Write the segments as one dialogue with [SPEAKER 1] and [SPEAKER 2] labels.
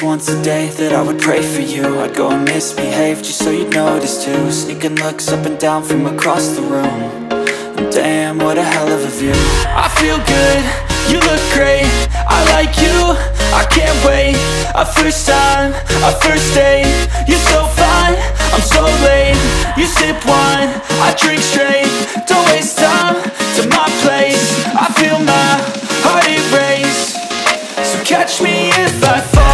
[SPEAKER 1] least once a day that I would pray for you. I'd go and misbehave just so you'd notice too. Sneaking looks up and down from across the room. And damn, what a hell of a view. I feel good, you look great, I like you, I can't wait. A first time, a first date, you're so fine, I'm so late. You sip wine, I drink straight, don't waste time to my place. I feel my heart erase, so catch me if I fall.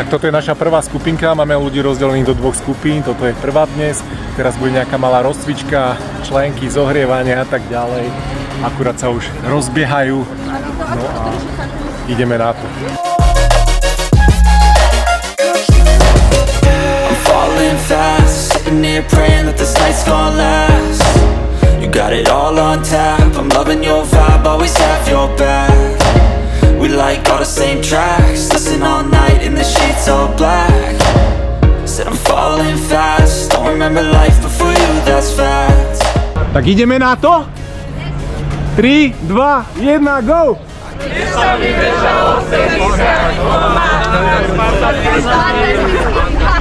[SPEAKER 2] Tak toto je naša prvá skupinka, máme ľudí rozdelených do dvoch skupín, toto je prvá dnes, teraz bude nejaká malá rozcvička, členky, zohrievania a tak ďalej. Akurát sa už rozbiehajú, no a ideme na to.
[SPEAKER 1] I'm falling fast, sitting here praying that this night's gonna last. You got it all on tap, I'm loving your vibe, always have your back. We like all the same tracks, listen all night in the sheets all black. Said I'm falling fast, don't remember life before you, that's fact.
[SPEAKER 2] Tak ideme na to? 3, 2, 1, go!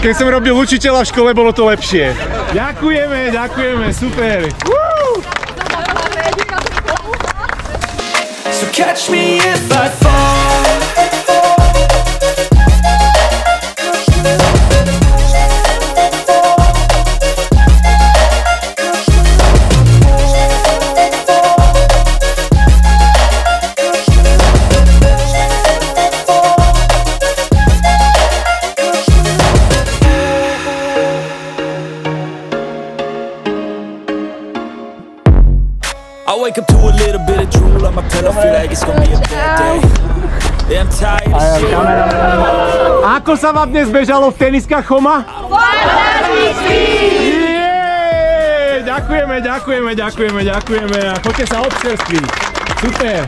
[SPEAKER 2] Keď som robil učiteľa v škole, bolo to lepšie. Ďakujeme, ďakujeme, super.
[SPEAKER 1] So catch me if I fall. I wake up to a little bit of drool on my pillow, feel like it's gonna be a bad day. Yeah, I'm tired of shit.
[SPEAKER 2] Ako sa vám dnes bežalo v teniskách, Choma? Ďakujeme, ďakujeme, ďakujeme, ďakujeme a choďte sa občerstviť. Super.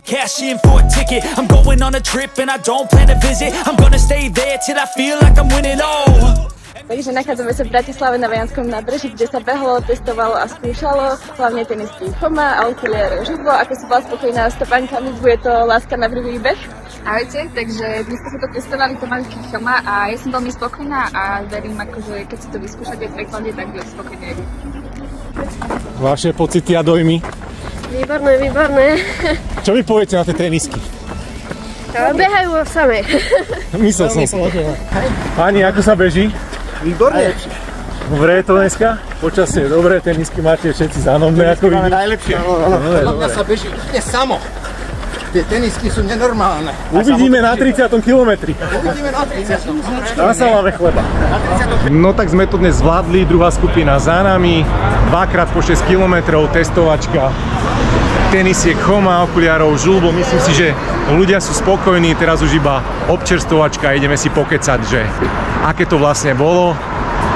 [SPEAKER 1] Cash in for a ticket, I'm going on a trip and I don't plan to visit. I'm gonna stay there till I feel like I'm winning all.
[SPEAKER 3] Takže nachádzame sa v Bratislave na Vajanskom nábreží, kde sa behlo, testovalo a skúšalo, hlavne tenisky Choma a okuliare Žubo. Ako som bola spokojná s topánkami, bude to láska na prvý beh.
[SPEAKER 4] Ahojte, takže dnes sa to testovali topánky Choma a ja som veľmi spokojná a verím, akože keď si to vyskúšate v preklade, tak budete spokojní aj vy.
[SPEAKER 2] Vaše pocity a dojmy?
[SPEAKER 3] Výborné, výborné.
[SPEAKER 2] Čo mi poviete na tie tenisky?
[SPEAKER 3] Behajú same.
[SPEAKER 2] Myslel som si. Pani, ako sa beží?
[SPEAKER 5] Výborne.
[SPEAKER 2] Dobre je to dneska? Počasie je dobré, tenisky máte všetci zánomné, ako vidíte.
[SPEAKER 5] Najlepšie. Podľa mňa sa beží úplne samo. Tie tenisky sú nenormálne.
[SPEAKER 2] Uvidíme na 30. kilometri.
[SPEAKER 5] Uvidíme na 30.
[SPEAKER 2] Na salave chleba. No tak sme to dnes zvládli, druhá skupina za nami. 2x po 6 kilometrov, testovačka. Tenisiek Choma, okuliarov Žulbo. Myslím si, že ľudia sú spokojní, teraz už iba občerstovačka, ideme si pokecať, že aké to vlastne bolo,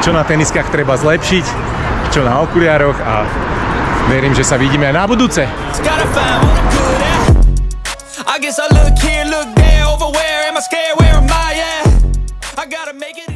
[SPEAKER 2] čo na teniskách treba zlepšiť, čo na okuliároch a verím, že sa vidíme aj na budúce. I guess I look here, look there, over where am I scared, where am I at? I gotta make it.